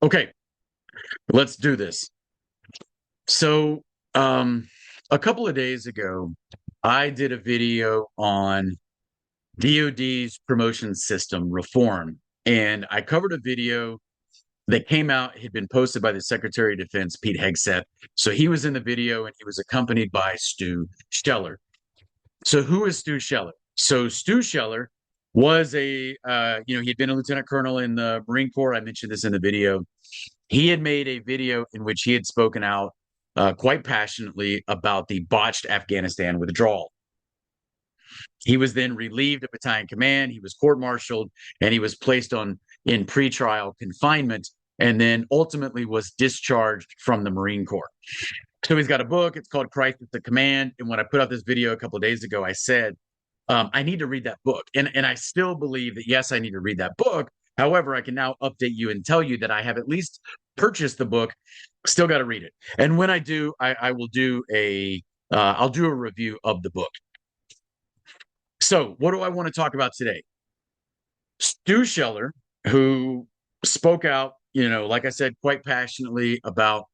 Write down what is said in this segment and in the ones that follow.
Okay, let's do this. So, a couple of days ago, I did a video on DoD's promotion system reform, and I covered a video that came out, had been posted by the Secretary of Defense, Pete Hegseth. So he was in the video and he was accompanied by Stu Sheller. So who is Stu Sheller? So Stu Sheller was he had been a lieutenant colonel in the Marine Corps. I mentioned this in the video. He had made a video in which he had spoken out quite passionately about the botched Afghanistan withdrawal. He was then relieved of battalion command. He was court-martialed and he was placed in pretrial confinement, and then ultimately was discharged from the Marine Corps. So he's got a book. It's called Crisis at Command. And when I put out this video a couple of days ago, I said, I need to read that book. And I still believe that, yes, I need to read that book. However, I can now update you and tell you that I have at least purchased the book, still got to read it. And when I do, I will do I'll do a review of the book. So what do I want to talk about today? Stu Sheller, who spoke out, like I said, quite passionately about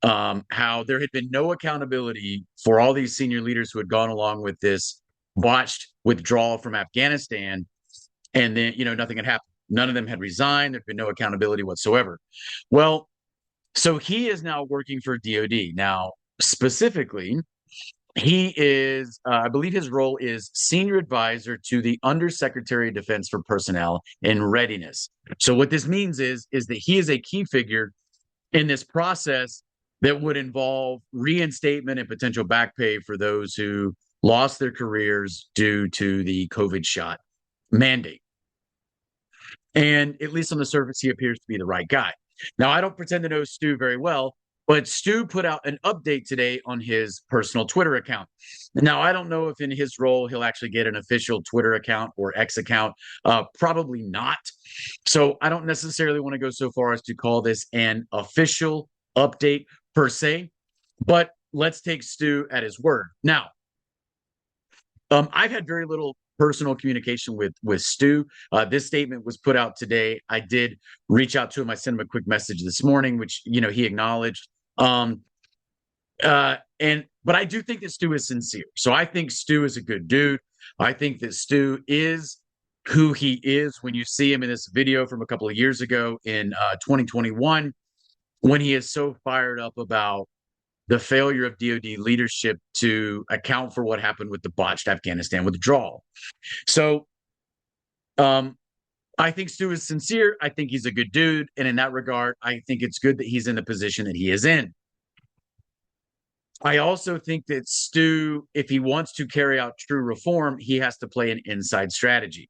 how there had been no accountability for all these senior leaders who had gone along with this botched withdrawal from Afghanistan. And then, nothing had happened. None of them had resigned. There'd been no accountability whatsoever. Well, so he is now working for DOD. Now, specifically, he is, I believe his role is senior advisor to the Undersecretary of Defense for Personnel in Readiness. So what this means is that he is a key figure in this process that would involve reinstatement and potential back pay for those who lost their careers due to the COVID shot mandate. And at least on the surface, he appears to be the right guy. Now, I don't pretend to know Stu very well, but Stu put out an update today on his personal Twitter account. Now, I don't know if in his role he'll actually get an official Twitter account or X account. Probably not. So I don't necessarily want to go so far as to call this an official update per se, but let's take Stu at his word. Now, I've had very little personal communication with Stu. This statement was put out today. I did reach out to him. I sent him a quick message this morning, which he acknowledged. But I do think that Stu is sincere. So I think Stu is a good dude. I think that Stu is who he is when you see him in this video from a couple of years ago in 2021, when he is so fired up about the failure of DoD leadership to account for what happened with the botched Afghanistan withdrawal. So I think Stu is sincere. I think he's a good dude. And in that regard, I think it's good that he's in the position that he is in. I also think that Stu, if he wants to carry out true reform, he has to play an inside strategy.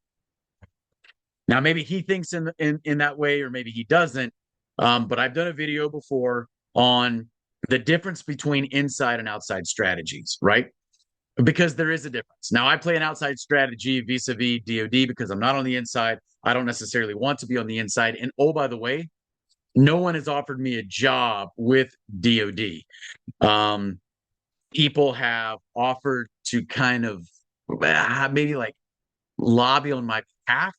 Now, maybe he thinks in that way, or maybe he doesn't. But I've done a video before on the difference between inside and outside strategies, right? Because there is a difference. Now, I play an outside strategy vis-a-vis DoD because I'm not on the inside. I don't necessarily want to be on the inside. And oh, by the way, no one has offered me a job with DoD. People have offered to kind of maybe like lobby on my behalf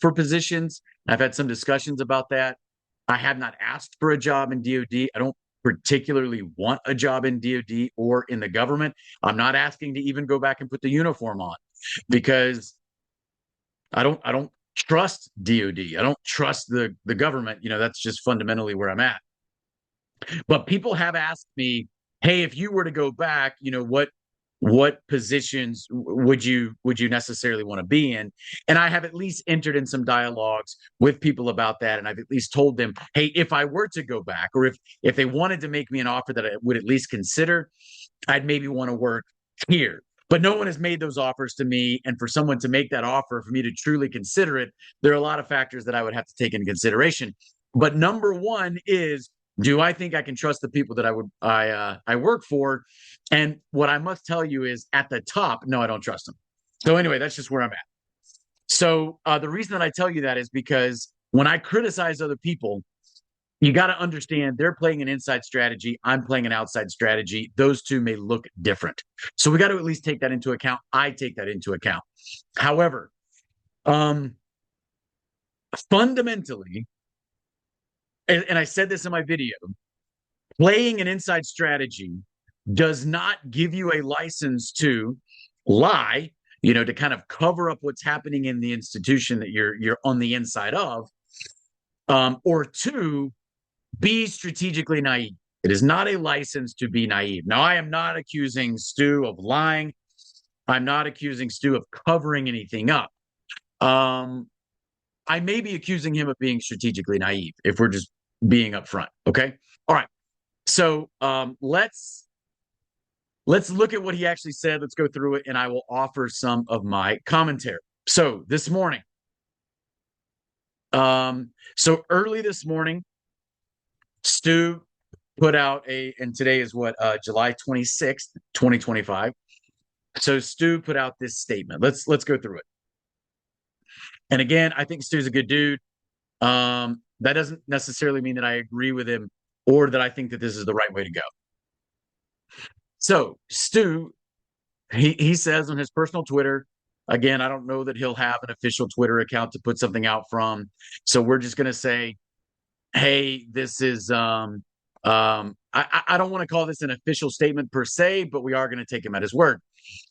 for positions. I've had some discussions about that. I have not asked for a job in DoD. I don't particularly want a job in DoD or in the government. I'm not asking to even go back and put the uniform on because I don't trust DoD. I don't trust the government. That's just fundamentally where I'm at. But people have asked me, hey, if you were to go back, what positions would you necessarily want to be in? And I have at least entered in some dialogues with people about that, and I've at least told them, hey, if I were to go back, or if they wanted to make me an offer that I would at least consider, I'd maybe want to work here. But no one has made those offers to me, and for someone to make that offer, for me to truly consider it, there are a lot of factors that I would have to take into consideration. But number one is, do I think I can trust the people that I work for? And what I must tell you is, at the top, no, I don't trust them. So anyway, that's just where I'm at. So the reason that I tell you that is because when I criticize other people, you got to understand they're playing an inside strategy. I'm playing an outside strategy. Those two may look different. So we got to at least take that into account. I take that into account. However, fundamentally, and I said this in my video, playing an inside strategy does not give you a license to lie, to kind of cover up what's happening in the institution that you're on the inside of, or two, be strategically naive. It is not a license to be naive. Now, I am not accusing Stu of lying. I'm not accusing Stu of covering anything up. I may be accusing him of being strategically naive if we're just being upfront. Okay. All right. So let's look at what he actually said. Let's go through it, and I will offer some of my commentary. So this morning, so early this morning, Stu put out and today is what, July 26th, 2025. So Stu put out this statement. Let's go through it. And again, I think Stu's a good dude. That doesn't necessarily mean that I agree with him or that I think that this is the right way to go. So Stu, he says on his personal Twitter, again, I don't know that he'll have an official Twitter account to put something out from. So we're just going to say, hey, this is, I don't want to call this an official statement per se, but we are going to take him at his word.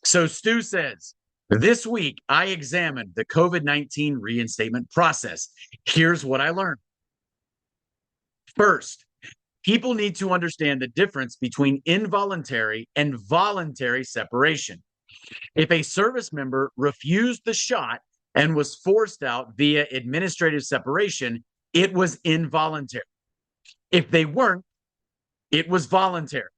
So Stu says, this week, I examined the COVID-19 reinstatement process. Here's what I learned. First, people need to understand the difference between involuntary and voluntary separation. If a service member refused the shot and was forced out via administrative separation, it was involuntary. If they weren't, it was voluntary.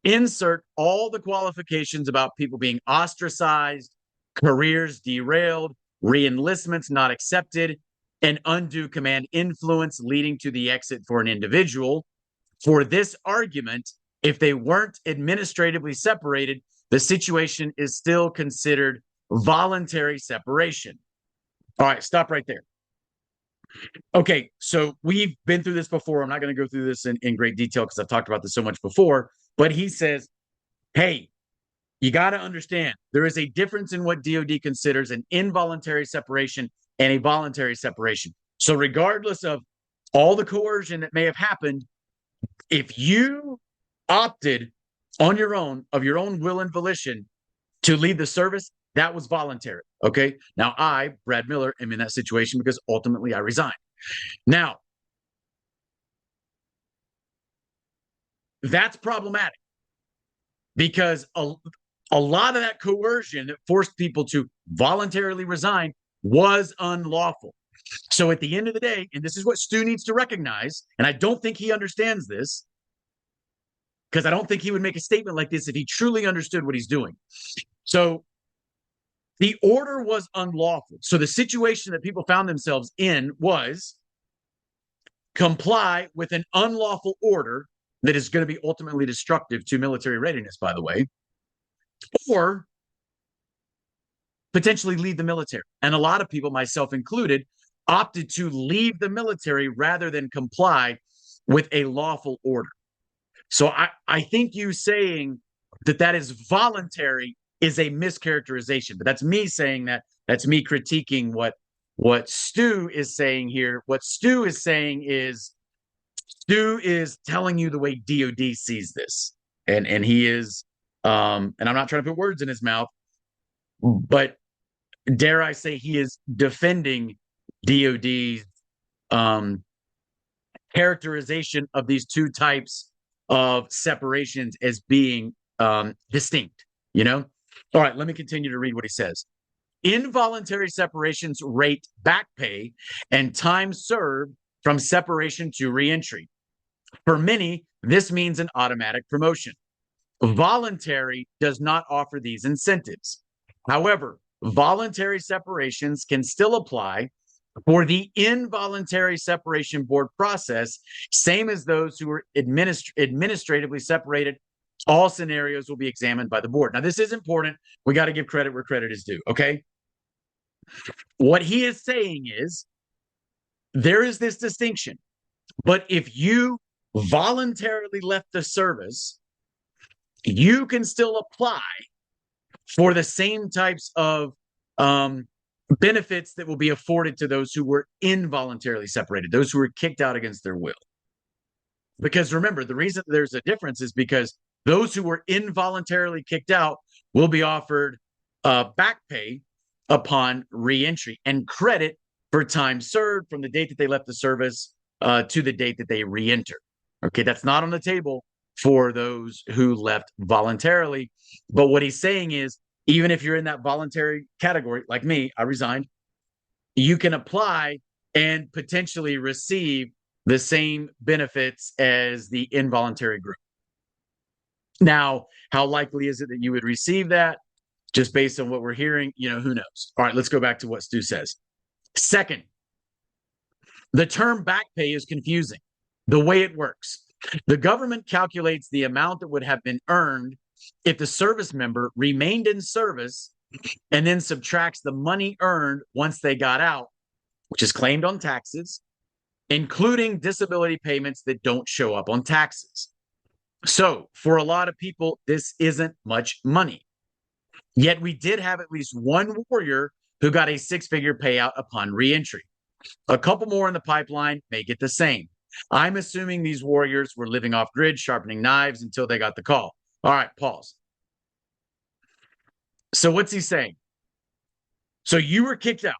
Insert all the qualifications about people being ostracized, careers derailed, reenlistments not accepted, and undue command influence leading to the exit for an individual. For this argument, if they weren't administratively separated, the situation is still considered voluntary separation. All right, stop right there. Okay, so we've been through this before. I'm not going to go through this in great detail because I've talked about this so much before. But he says, hey, you got to understand there is a difference in what DOD considers an involuntary separation and a voluntary separation. So regardless of all the coercion that may have happened, if you opted on your own, of your own will and volition, to leave the service, that was voluntary. Okay. Now I, Brad Miller, am in that situation because ultimately I resigned. Now, that's problematic because a lot of that coercion that forced people to voluntarily resign was unlawful. So at the end of the day, and this is what Stu needs to recognize, and I don't think he understands this because I don't think he would make a statement like this if he truly understood what he's doing. So the order was unlawful. So the situation that people found themselves in was comply with an unlawful order that is going to be ultimately destructive to military readiness, by the way, or potentially leave the military. And a lot of people, myself included, opted to leave the military rather than comply with a lawful order. So I think you saying that is voluntary is a mischaracterization, but that's me saying that. That's me critiquing what Stu is saying here. What Stu is saying is Stu is telling you the way DOD sees this. And he is, and I'm not trying to put words in his mouth, but dare I say he is defending DOD's characterization of these two types of separations as being distinct, All right, let me continue to read what he says. Involuntary separations rate back pay and time served from separation to reentry. For many, this means an automatic promotion. Voluntary does not offer these incentives. However, voluntary separations can still apply for the involuntary separation board process, same as those who are administratively separated. All scenarios will be examined by the board. Now, this is important. We got to give credit where credit is due, okay? What he is saying is there is this distinction, but if you voluntarily left the service, you can still apply for the same types of benefits that will be afforded to those who were involuntarily separated, those who were kicked out against their will. Because remember, the reason there's a difference is because those who were involuntarily kicked out will be offered back pay upon reentry and credit for time served from the date that they left the service to the date that they reenter. Okay, that's not on the table for those who left voluntarily. But what he's saying is, even if you're in that voluntary category, like me, I resigned, you can apply and potentially receive the same benefits as the involuntary group. Now, how likely is it that you would receive that? Just based on what we're hearing, who knows? All right, let's go back to what Stu says. Second, the term back pay is confusing. The way it works, the government calculates the amount that would have been earned if the service member remained in service and then subtracts the money earned once they got out, which is claimed on taxes, including disability payments that don't show up on taxes. So for a lot of people, this isn't much money. Yet we did have at least one warrior who got a six-figure payout upon reentry. A couple more in the pipeline may get the same. I'm assuming these warriors were living off grid, sharpening knives until they got the call. All right, pause. So what's he saying? So you were kicked out.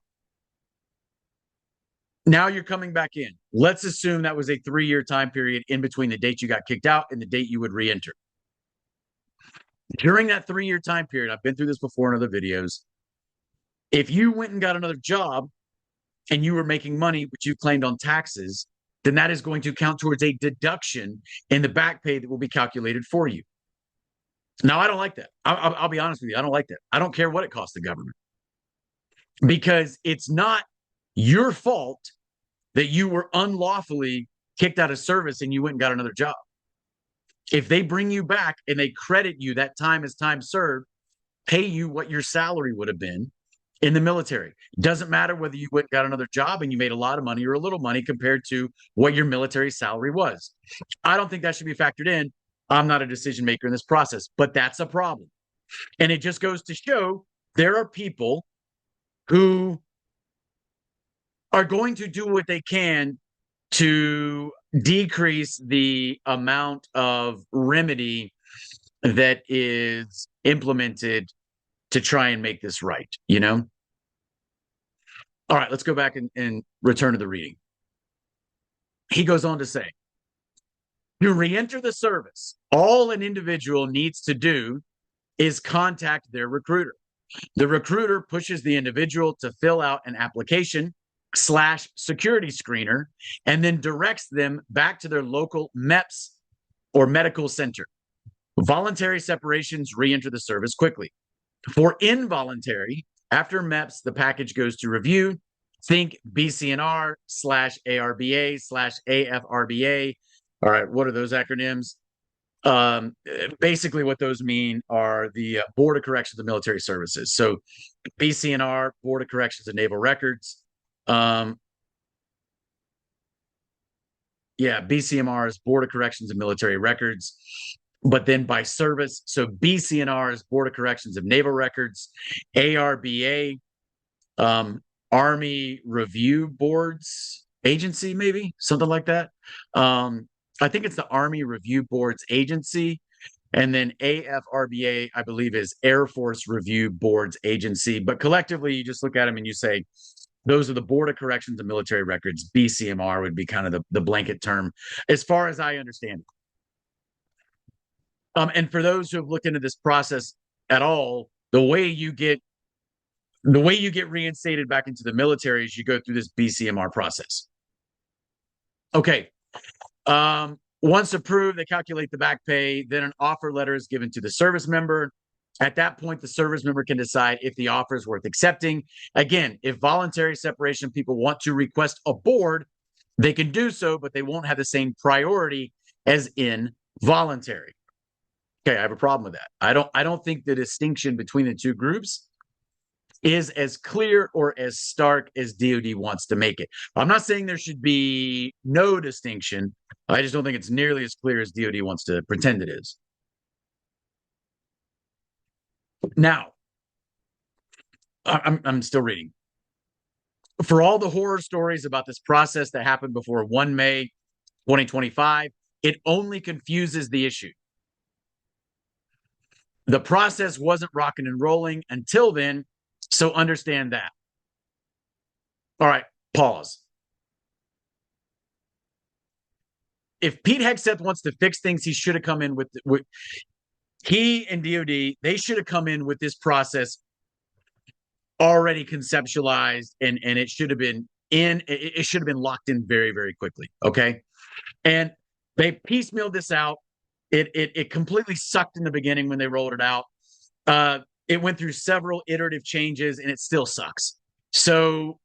Now you're coming back in. Let's assume that was a 3-year time period in between the date you got kicked out and the date you would reenter. During that 3-year time period, I've been through this before in other videos. If you went and got another job and you were making money, which you claimed on taxes, then that is going to count towards a deduction in the back pay that will be calculated for you. Now, I don't like that. I'll be honest with you. I don't like that. I don't care what it costs the government, because it's not your fault that you were unlawfully kicked out of service and you went and got another job. If they bring you back and they credit you that time as time served, pay you what your salary would have been in the military. Doesn't matter whether you went and got another job and you made a lot of money or a little money compared to what your military salary was. I don't think that should be factored in. I'm not a decision maker in this process, but that's a problem. And it just goes to show there are people who are going to do what they can to decrease the amount of remedy that is implemented to try and make this right, All right, let's go back and return to the reading. He goes on to say, to re-enter the service, all an individual needs to do is contact their recruiter. The recruiter pushes the individual to fill out an application / security screener and then directs them back to their local MEPS or medical center. Voluntary separations re-enter the service quickly. For involuntary, after MEPS, the package goes to review. Think BCNR /ARBA /AFRBA. All right, what are those acronyms? Basically, what those mean are the Board of Corrections of Military Services. So BCNR, Board of Corrections of Naval Records. BCMR is Board of Corrections of Military Records, but then by service. So BCNR is Board of Corrections of Naval Records. ARBA, Army Review Boards Agency, maybe something like that. I think it's the Army Review Boards Agency. And then AFRBA, I believe, is Air Force Review Boards Agency. But collectively, you just look at them and you say, those are the Board of Corrections of Military Records. BCMR would be kind of the blanket term, as far as I understand it. And for those who have looked into this process at all, the way you get reinstated back into the military is you go through this BCMR process. Okay. Once approved, they calculate the back pay. Then an offer letter is given to the service member. At that point, the service member can decide if the offer is worth accepting. Again, if voluntary separation people want to request a board, they can do so, but they won't have the same priority as involuntary. Okay, I have a problem with that. I don't think the distinction between the two groups is as clear or as stark as DoD wants to make it. I'm not saying there should be no distinction. I just don't think it's nearly as clear as DoD wants to pretend it is. Now, I'm still reading. for all the horror stories about this process that happened before 1 May 2025, it only confuses the issue. The process wasn't rocking and rolling until then, so understand that. All right, pause. If Pete Hegseth wants to fix things, he should have come in with he and DOD, they should have come in with this process already conceptualized, and it should have been it should have been locked in very, very quickly. Okay. And they piecemealed this out. It completely sucked in the beginning when they rolled it out. It went through several iterative changes and it still sucks. So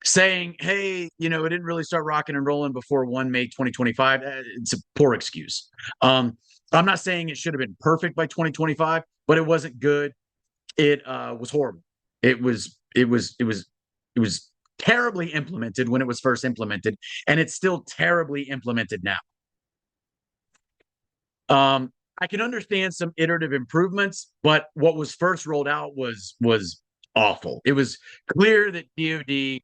saying, hey, it didn't really start rocking and rolling before 1 May 2025, it's a poor excuse. I'm not saying it should have been perfect by 2025, but it wasn't good. It was horrible. It was terribly implemented when it was first implemented, and it's still terribly implemented now. I can understand some iterative improvements, but what was first rolled out was awful. It was clear that DOD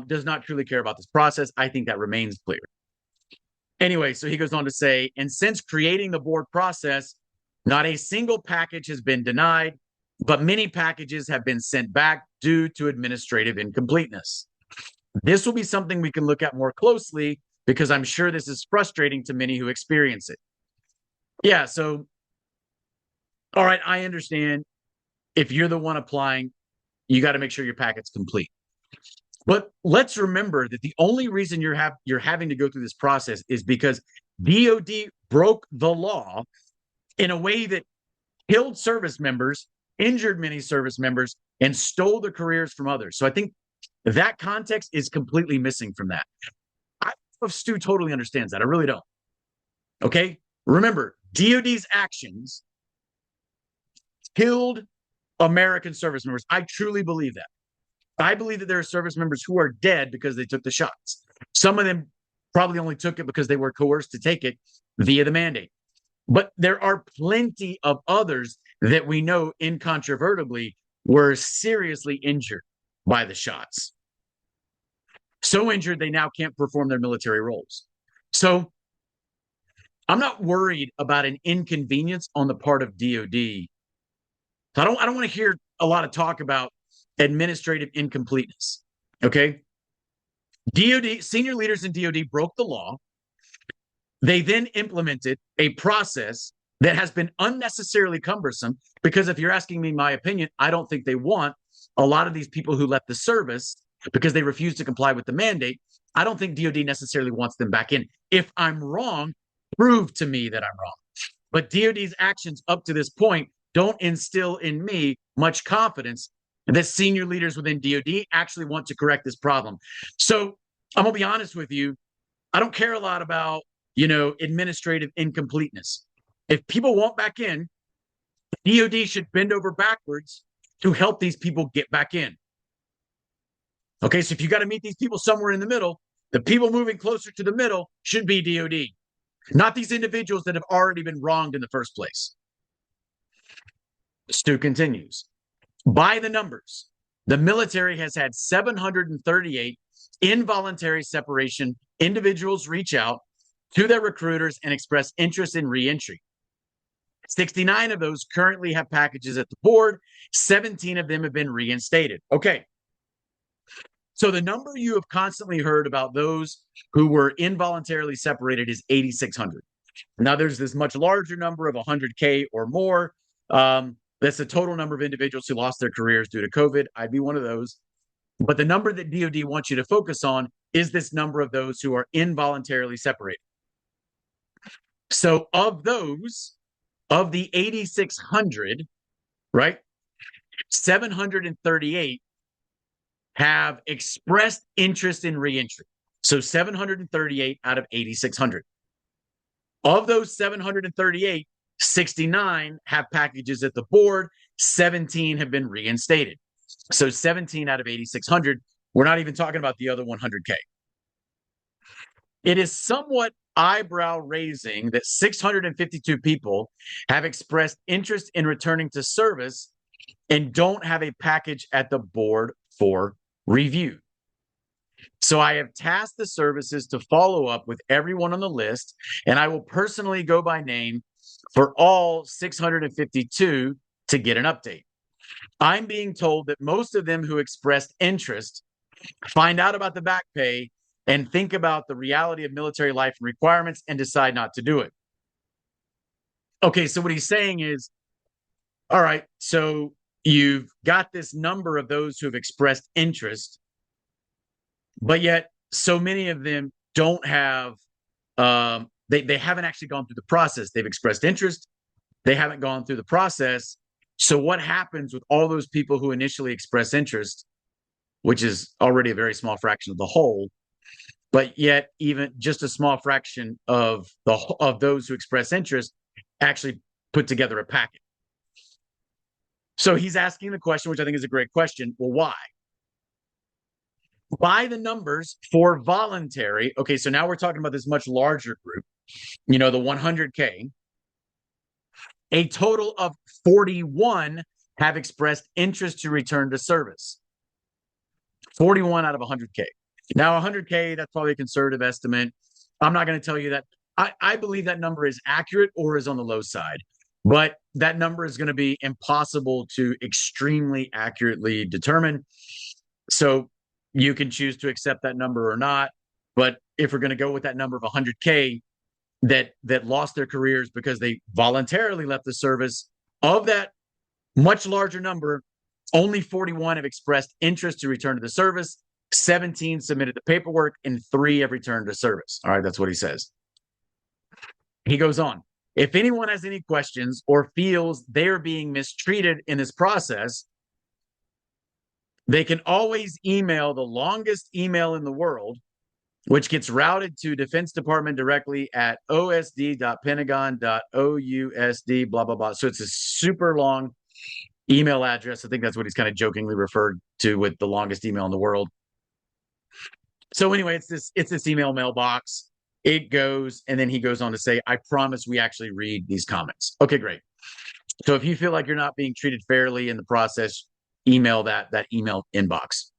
does not truly care about this process. I think that remains clear. Anyway, so he goes on to say, and since creating the board process, not a single package has been denied, but many packages have been sent back due to administrative incompleteness. This will be something we can look at more closely because I'm sure this is frustrating to many who experience it. Yeah, so, all right, I understand. If you're the one applying, you got to make sure your packet's complete. But let's remember that the only reason you're having to go through this process is because DOD broke the law in a way that killed service members, injured many service members, and stole their careers from others. So I think that context is completely missing from that. I don't know if Stu totally understands that. I really don't. Okay? Remember, DOD's actions killed American service members. I truly believe that. I believe that there are service members who are dead because they took the shots. Some of them probably only took it because they were coerced to take it via the mandate. But there are plenty of others that we know incontrovertibly were seriously injured by the shots. So injured, they now can't perform their military roles. So I'm not worried about an inconvenience on the part of DOD. I don't want to hear a lot of talk about administrative incompleteness. Okay. DOD, senior leaders in DOD broke the law. They then implemented a process that has been unnecessarily cumbersome because if you're asking me my opinion, I don't think they want a lot of these people who left the service because they refused to comply with the mandate. I don't think DOD necessarily wants them back in. If I'm wrong, prove to me that I'm wrong. But DOD's actions up to this point don't instill in me much confidence that senior leaders within DOD actually want to correct this problem. So I'm going to be honest with you. I don't care a lot about, administrative incompleteness. If people want back in, DOD should bend over backwards to help these people get back in. Okay, so if you got to meet these people somewhere in the middle, the people moving closer to the middle should be DOD, not these individuals that have already been wronged in the first place. Stu continues. By the numbers, the military has had 738 involuntary separation individuals reach out to their recruiters and express interest in reentry. 69 of those currently have packages at the board. 17 of them have been reinstated. Okay. So the number you have constantly heard about those who were involuntarily separated is 8,600. Now there's this much larger number of 100K or more. That's the total number of individuals who lost their careers due to COVID. I'd be one of those. But the number that DOD wants you to focus on is this number of those who are involuntarily separated. So of those, of the 8,600, right, 738 have expressed interest in reentry. So 738 out of 8,600. Of those 738, 69 have packages at the board, 17 have been reinstated. So 17 out of 8,600. We're not even talking about the other 100K. It is somewhat eyebrow-raising that 652 people have expressed interest in returning to service and don't have a package at the board for reviewed. So I have tasked the services to follow up with everyone on the list, and I will personally go by name for all 652 to get an update. I'm being told that most of them who expressed interest find out about the back pay and think about the reality of military life and requirements and decide not to do it. Okay, so what he's saying is, all right, so you've got this number of those who have expressed interest, but yet so many of them don't have, they haven't actually gone through the process. They've expressed interest, they haven't gone through the process. So what happens with all those people who initially express interest, which is already a very small fraction of the whole, but yet even just a small fraction of those who express interest actually put together a packet? So he's asking the question, which I think is a great question. Well, why? By the numbers for voluntary. Okay, so now we're talking about this much larger group, the 100K. A total of 41 have expressed interest to return to service. 41 out of 100K. Now, 100K, that's probably a conservative estimate. I'm not going to tell you that. I believe that number is accurate or is on the low side, but that number is going to be impossible to extremely accurately determine. So you can choose to accept that number or not. But if we're going to go with that number of 100K that lost their careers because they voluntarily left the service, of that much larger number, only 41 have expressed interest to return to the service. 17 submitted the paperwork, and 3 have returned to service. All right, that's what he says. He goes on. If anyone has any questions or feels they're being mistreated in this process, they can always email the longest email in the world, which gets routed to Defense Department directly at osd.pentagon.ousd, blah, blah, blah. So it's a super long email address. I think that's what he's kind of jokingly referred to with the longest email in the world. So anyway, it's this email mailbox. It goes, and then he goes on to say, I promise we actually read these comments. Okay, great. So if you feel like you're not being treated fairly in the process, email that email inbox.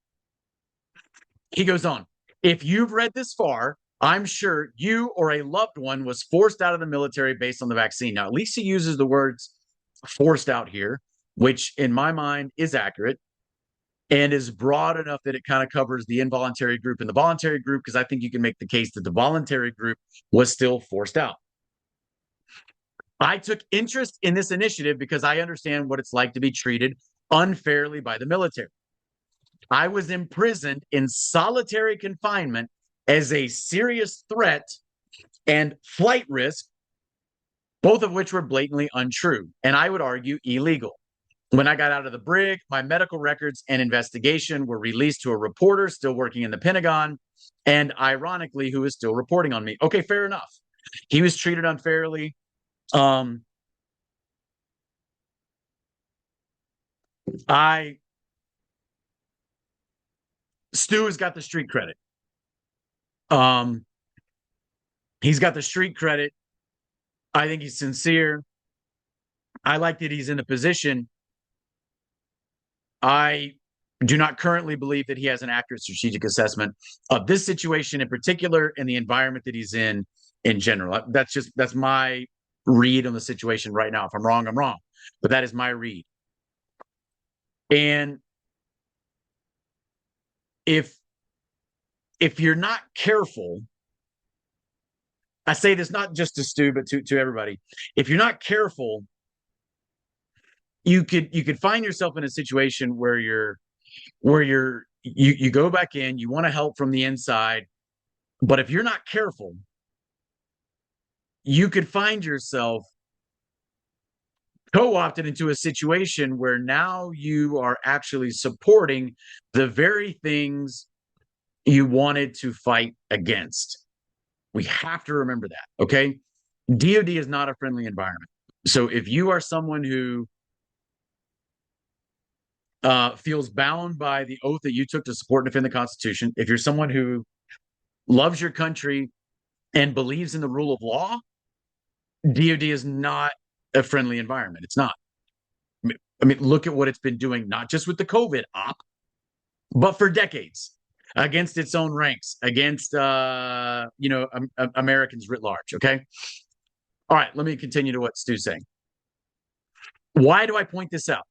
He goes on. If you've read this far, I'm sure you or a loved one was forced out of the military based on the vaccine. Now, at least he uses the words forced out here, which in my mind is accurate and is broad enough that it kind of covers the involuntary group and the voluntary group, because I think you can make the case that the voluntary group was still forced out. I took interest in this initiative because I understand what it's like to be treated unfairly by the military. I was imprisoned in solitary confinement as a serious threat and flight risk, both of which were blatantly untrue, and I would argue illegal. When I got out of the brig, my medical records and investigation were released to a reporter still working in the Pentagon, and ironically, who is still reporting on me. Okay, fair enough. He was treated unfairly. Stu has got the street credit. He's got the street credit. I think he's sincere. I like that he's in a position. I do not currently believe that he has an accurate strategic assessment of this situation in particular and the environment that he's in general. That's my read on the situation right now. If I'm wrong, I'm wrong, but that is my read. And if you're not careful, I say this not just to Stu, but to everybody. If you're not careful, you could find yourself in a situation where you go back in, you want to help from the inside, but if you're not careful, you could find yourself co-opted into a situation where now you are actually supporting the very things you wanted to fight against. We have to remember that, okay? DoD is not a friendly environment. So if you are someone who feels bound by the oath that you took to support and defend the Constitution, if you're someone who loves your country and believes in the rule of law, DoD is not a friendly environment. It's not. I mean, look at what it's been doing, not just with the COVID op, but for decades against its own ranks, against Americans writ large. Okay. All right, let me continue to what Stu's saying. Why do I point this out?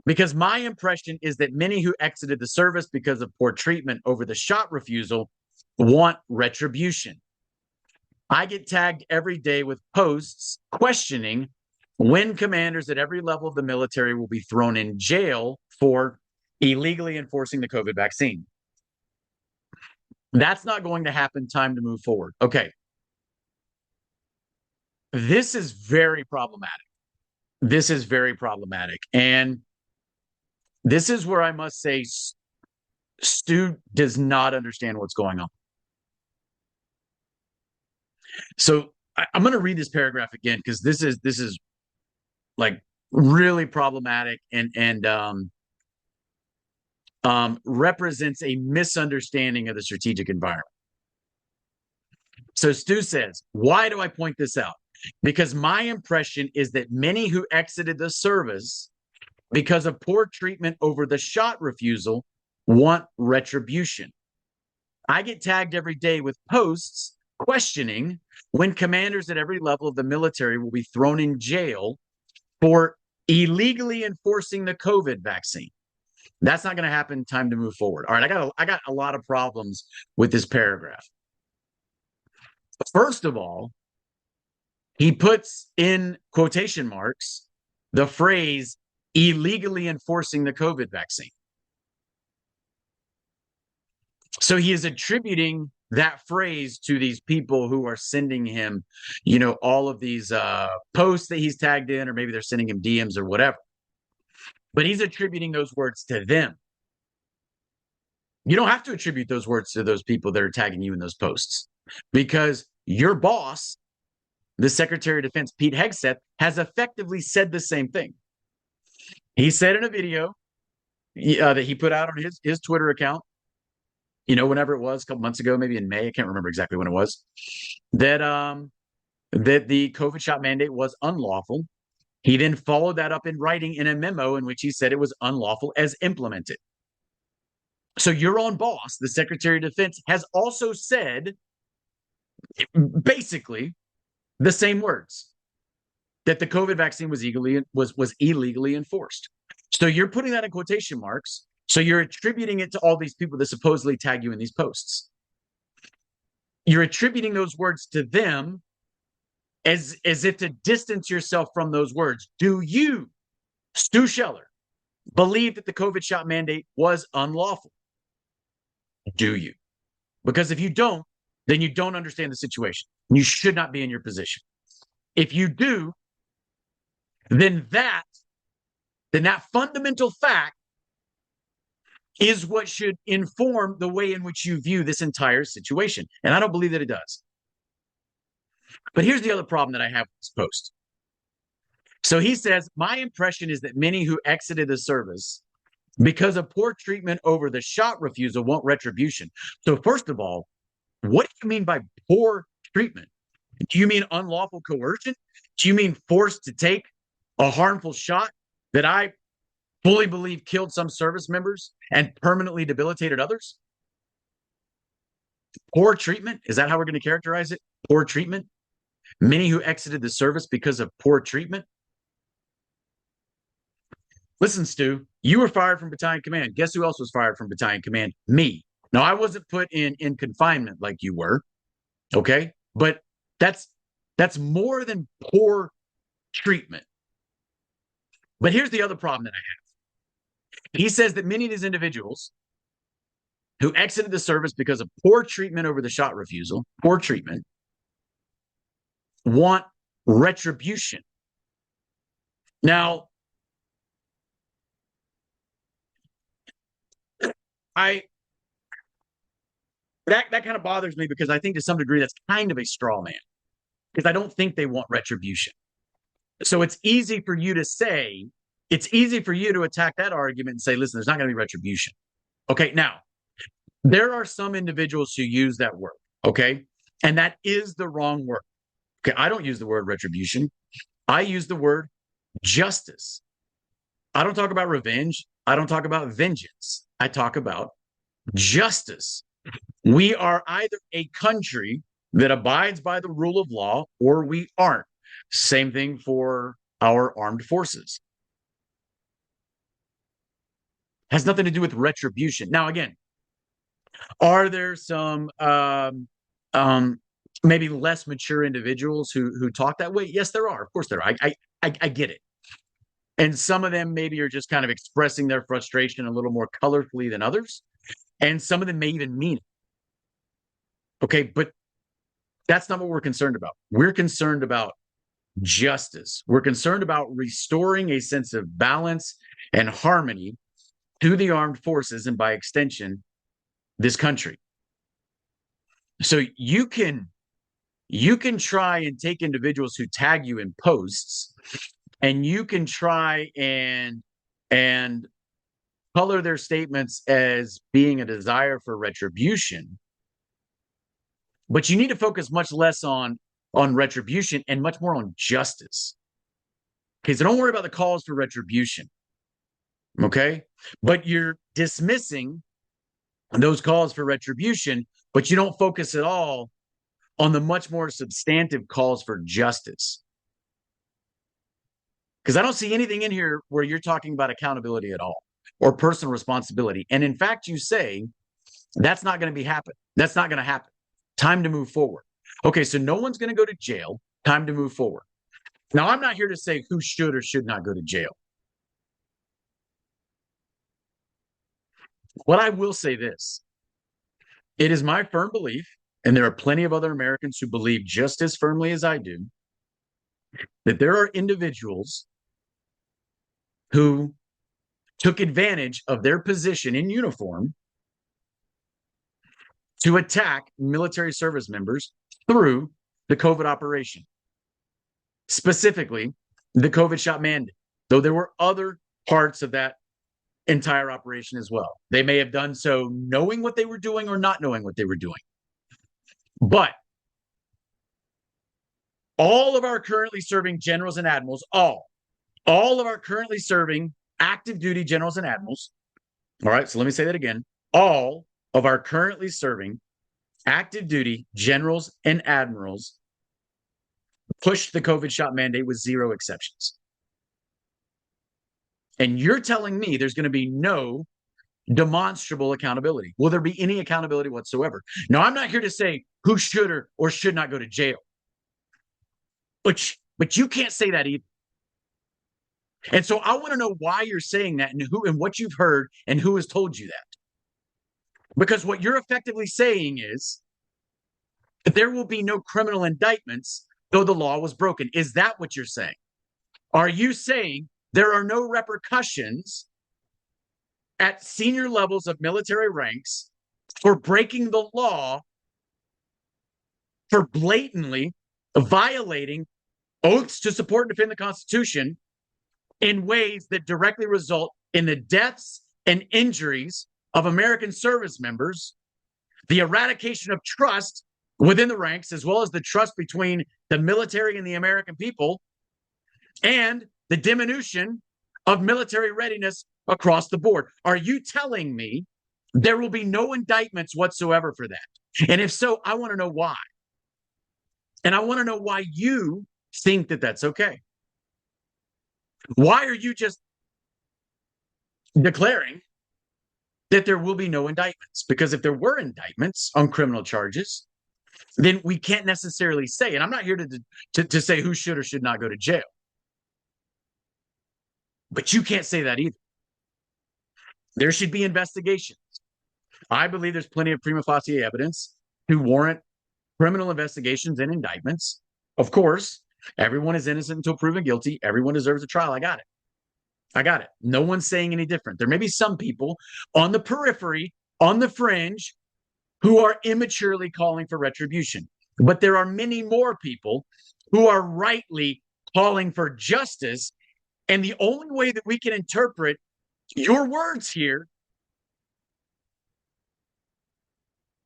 Because my impression is that many who exited the service because of poor treatment over the shot refusal want retribution. I get tagged every day with posts questioning when commanders at every level of the military will be thrown in jail for illegally enforcing the COVID vaccine. That's not going to happen. Time to move forward. Okay. This is very problematic. This is very problematic. And this is where I must say Stu does not understand what's going on. So I'm going to read this paragraph again because this is like really problematic and represents a misunderstanding of the strategic environment. So Stu says, why do I point this out? Because my impression is that many who exited the service because of poor treatment over the shot refusal want retribution. I get tagged every day with posts questioning when commanders at every level of the military will be thrown in jail for illegally enforcing the COVID vaccine. That's not going to happen. Time to move forward. All right, I got a lot of problems with this paragraph. First of all, he puts in quotation marks the phrase illegally enforcing the COVID vaccine. So he is attributing that phrase to these people who are sending him, all of these posts that he's tagged in, or maybe they're sending him DMs or whatever. But he's attributing those words to them. You don't have to attribute those words to those people that are tagging you in those posts because your boss, the Secretary of Defense, Pete Hegseth, has effectively said the same thing. He said in a video that he put out on his Twitter account, whenever it was, a couple months ago, maybe in May, I can't remember exactly when it was, that the COVID shot mandate was unlawful. He then followed that up in writing in a memo in which he said it was unlawful as implemented. So your own boss, the Secretary of Defense, has also said basically the same words, that the COVID vaccine was illegally enforced. So you're putting that in quotation marks. So you're attributing it to all these people that supposedly tag you in these posts. You're attributing those words to them as if to distance yourself from those words. Do you, Stu Sheller, believe that the COVID shot mandate was unlawful? Do you? Because if you don't, then you don't understand the situation. You should not be in your position. If you do, then that fundamental fact is what should inform the way in which you view this entire situation. And I don't believe that it does. But here's the other problem that I have with this post. So he says, my impression is that many who exited the service because of poor treatment over the shot refusal want retribution. So first of all, what do you mean by poor treatment? Do you mean unlawful coercion? Do you mean forced to take a harmful shot that I fully believe killed some service members and permanently debilitated others? Poor treatment? Is that how we're going to characterize it? Poor treatment? Many who exited the service because of poor treatment? Listen, Stu, you were fired from battalion command. Guess who else was fired from battalion command? Me. Now, I wasn't put in confinement like you were, okay? But that's more than poor treatment. But here's the other problem that I have. He says that many of these individuals who exited the service because of poor treatment over the shot refusal, poor treatment, want retribution. Now, that kind of bothers me because I think to some degree that's kind of a straw man because I don't think they want retribution. So it's easy for you to attack that argument and say, listen, there's not going to be retribution. Okay, now, there are some individuals who use that word, okay? And that is the wrong word. Okay, I don't use the word retribution. I use the word justice. I don't talk about revenge. I don't talk about vengeance. I talk about justice. We are either a country that abides by the rule of law or we aren't. Same thing for our armed forces. Has nothing to do with retribution. Now, again, are there some maybe less mature individuals who talk that way? Yes, there are. Of course, there are. I get it. And some of them maybe are just kind of expressing their frustration a little more colorfully than others. And some of them may even mean it. Okay, but that's not what we're concerned about. We're concerned about justice. We're concerned about restoring a sense of balance and harmony to the armed forces and by extension, this country. So you can try and take individuals who tag you in posts and you can try and color their statements as being a desire for retribution, but you need to focus much less on retribution and much more on justice. Okay, so don't worry about the calls for retribution. Okay, but you're dismissing those calls for retribution, but you don't focus at all on the much more substantive calls for justice. Because I don't see anything in here where you're talking about accountability at all or personal responsibility. And in fact, you say that's not going to be happen. That's not going to happen. Time to move forward. Okay, so no one's going to go to jail. Time to move forward. Now, I'm not here to say who should or should not go to jail. What I will say this, it is my firm belief, and there are plenty of other Americans who believe just as firmly as I do, that there are individuals who took advantage of their position in uniform to attack military service members through the COVID operation, specifically the COVID shot mandate, though there were other parts of that entire operation as well. They may have done so knowing what they were doing or not knowing what they were doing. But all of our currently serving generals and admirals, all of our currently serving active duty generals and admirals, all right, so let me say that again. All of our currently serving active duty generals and admirals pushed the COVID shot mandate with zero exceptions. And you're telling me there's going to be no demonstrable accountability. Will there be any accountability whatsoever? Now, I'm not here to say who should or should not go to jail. But you can't say that either. And so I want to know why you're saying that and who and what you've heard and who has told you that. Because what you're effectively saying is that there will be no criminal indictments though the law was broken. Is that what you're saying? Are you saying there are no repercussions at senior levels of military ranks for breaking the law, for blatantly violating oaths to support and defend the Constitution in ways that directly result in the deaths and injuries of American service members, the eradication of trust within the ranks, as well as the trust between the military and the American people, and the diminution of military readiness across the board? Are you telling me there will be no indictments whatsoever for that? And if so, I want to know why. And I want to know why you think that that's okay. Why are you just declaring that there will be no indictments? Because if there were indictments on criminal charges, then we can't necessarily say, and I'm not here to say who should or should not go to jail. But you can't say that either. There should be investigations. I believe there's plenty of prima facie evidence to warrant criminal investigations and indictments. Of course, everyone is innocent until proven guilty. Everyone deserves a trial. I got it. No one's saying any different. There may be some people on the periphery, on the fringe, who are immaturely calling for retribution. But there are many more people who are rightly calling for justice. And the only way that we can interpret your words here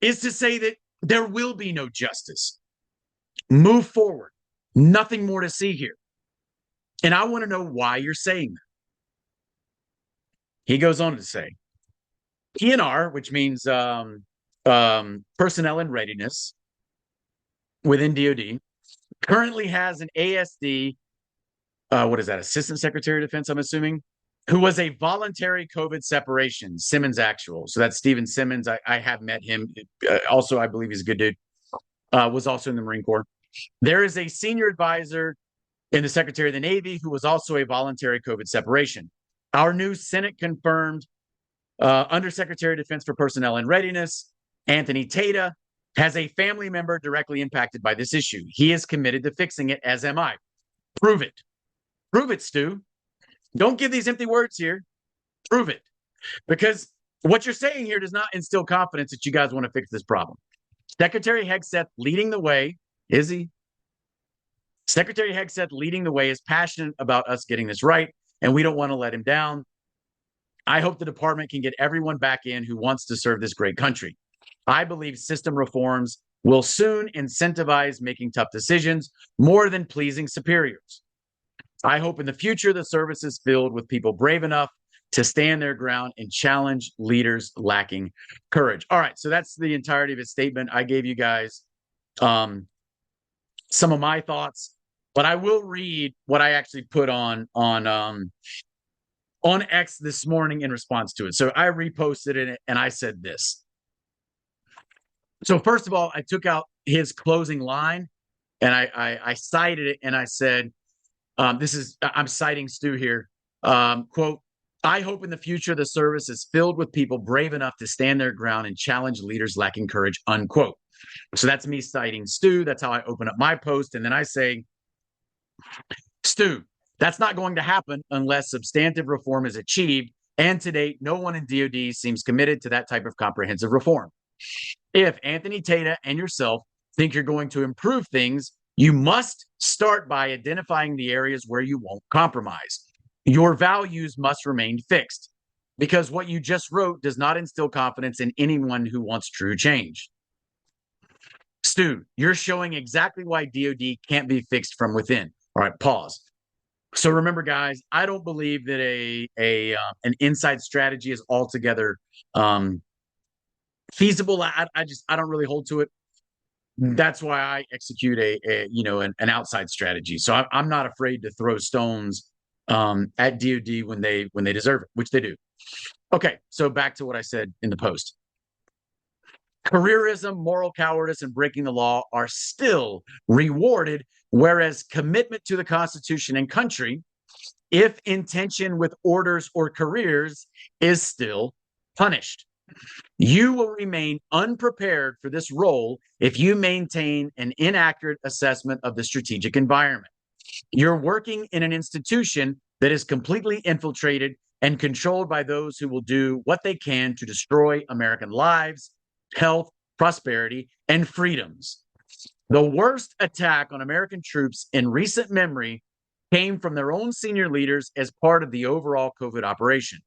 is to say that there will be no justice. Move forward. Nothing more to see here. And I want to know why you're saying that. He goes on to say, PNR, which means personnel in readiness within DoD, currently has an ASD, what is that, Assistant Secretary of Defense, I'm assuming, who was a voluntary COVID separation, Simmons actual. So that's Stephen Simmons. I have met him. Also, I believe he's a good dude. Was also in the Marine Corps. There is a senior advisor in the Secretary of the Navy who was also a voluntary COVID separation. Our new Senate confirmed Undersecretary of Defense for Personnel and Readiness, Anthony Tata, has a family member directly impacted by this issue. He is committed to fixing it, as am I. Prove it. Prove it, Stu. Don't give these empty words here. Prove it. Because what you're saying here does not instill confidence that you guys want to fix this problem. Secretary Hegseth leading the way. Is he? Secretary Hegseth leading the way is passionate about us getting this right, and we don't want to let him down. I hope the department can get everyone back in who wants to serve this great country. I believe system reforms will soon incentivize making tough decisions more than pleasing superiors. I hope in the future the service is filled with people brave enough to stand their ground and challenge leaders lacking courage. All right, so that's the entirety of his statement. I gave you guys some of my thoughts, but I will read what I actually put on X this morning in response to it. So I reposted it and I said this. So first of all, I took out his closing line and I cited it and I said, I'm citing Stu here. Quote, I hope in the future the service is filled with people brave enough to stand their ground and challenge leaders lacking courage, unquote. So that's me citing Stu. That's how I open up my post. And then I say, Stu, that's not going to happen unless substantive reform is achieved. And to date, no one in DoD seems committed to that type of comprehensive reform. If Anthony Tata and yourself think you're going to improve things, you must start by identifying the areas where you won't compromise. Your values must remain fixed because what you just wrote does not instill confidence in anyone who wants true change. Stu, you're showing exactly why DoD can't be fixed from within. All right, pause. So remember, guys, I don't believe that an inside strategy is altogether feasible. I don't really hold to it. That's why I execute an outside strategy. So I'm not afraid to throw stones at DoD when they deserve it, which they do. Okay, so back to what I said in the post. Careerism, moral cowardice, and breaking the law are still rewarded, whereas commitment to the Constitution and country, if in tension with orders or careers, is still punished. You will remain unprepared for this role if you maintain an inaccurate assessment of the strategic environment. You're working in an institution that is completely infiltrated and controlled by those who will do what they can to destroy American lives, health, prosperity, and freedoms. The worst attack on American troops in recent memory came from their own senior leaders as part of the overall COVID operation.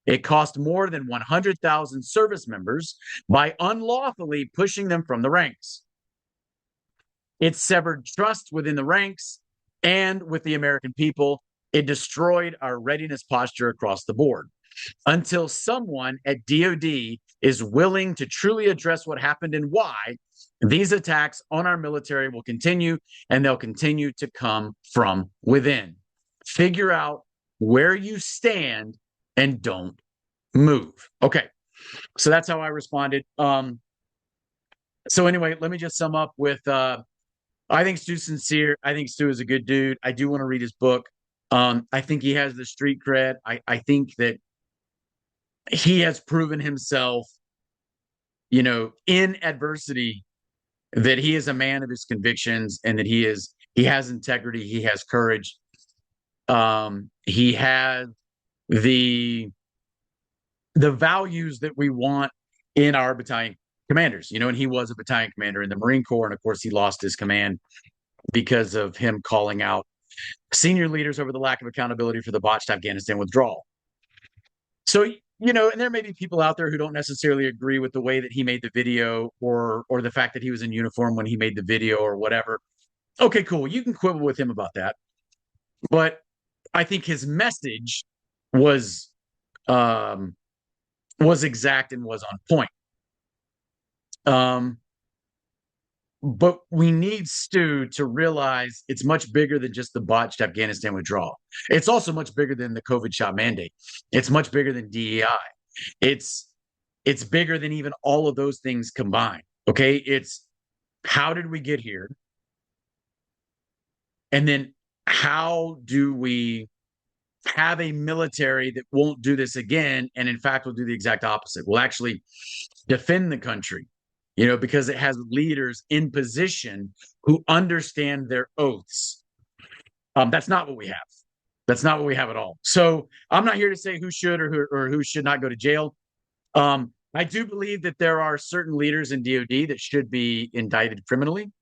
It cost more than 100,000 service members by unlawfully pushing them from the ranks. It severed trust within the ranks and with the American people. It destroyed our readiness posture across the board. Until someone at DoD is willing to truly address what happened and why, these attacks on our military will continue, and they'll continue to come from within. Figure out where you stand and don't move. Okay, so that's how I responded. So anyway, let me just sum up with, I think Stu's sincere. I think Stu is a good dude. I do want to read his book. I think he has the street cred. I think that he has proven himself, in adversity, that he is a man of his convictions and that he has integrity. He has courage. He has the values that we want in our battalion commanders, and he was a battalion commander in the Marine Corps. And of course, he lost his command because of him calling out senior leaders over the lack of accountability for the botched Afghanistan withdrawal. So, and there may be people out there who don't necessarily agree with the way that he made the video or the fact that he was in uniform when he made the video or whatever. Okay, cool. You can quibble with him about that. But I think his message was was exact and was on point. Um, but we need Stu to realize it's much bigger than just the botched Afghanistan withdrawal. It's also much bigger than the COVID shot mandate. It's much bigger than DEI. It's it's bigger than even all of those things combined. Okay, it's how did we get here, and then how do we have a military that won't do this again, and in fact will do the exact opposite. Will actually defend the country, because it has leaders in position who understand their oaths. That's not what we have. That's not what we have at all. So I'm not here to say who should or who should not go to jail. I do believe that there are certain leaders in DOD that should be indicted criminally.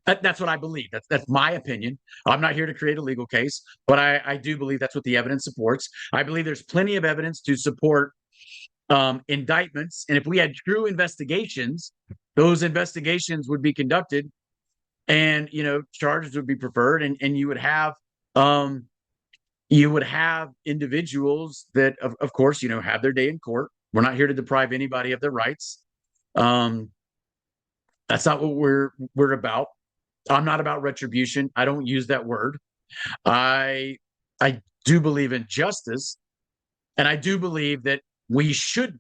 That's what I believe. That's my opinion. I'm not here to create a legal case, but I do believe that's what the evidence supports. I believe there's plenty of evidence to support indictments. And if we had true investigations, those investigations would be conducted, and charges would be preferred, and you would have individuals that of course have their day in court. We're not here to deprive anybody of their rights. Um, that's not what we're about. I'm not about retribution. I don't use that word. I do believe in justice, and I do believe that we should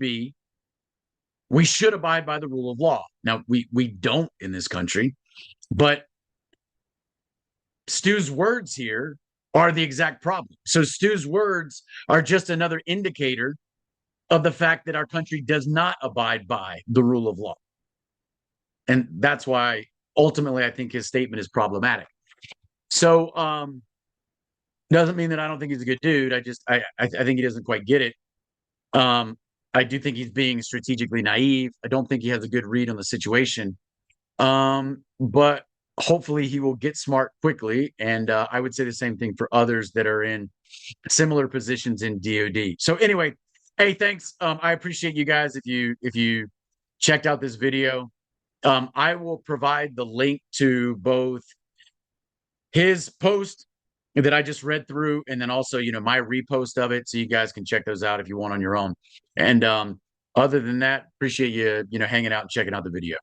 abide by the rule of law. Now we don't in this country, but Stu's words here are the exact problem. So Stu's words are just another indicator of the fact that our country does not abide by the rule of law. And that's why ultimately I think his statement is problematic. So doesn't mean that I don't think he's a good dude. I think he doesn't quite get it. Um, I do think he's being strategically naive. I don't think he has a good read on the situation. But hopefully he will get smart quickly. And I would say the same thing for others that are in similar positions in DoD. So anyway, hey, thanks. I appreciate you guys if you checked out this video. I will provide the link to both his post that I just read through, and then also, my repost of it, so you guys can check those out if you want on your own. And other than that, appreciate you, hanging out and checking out the video.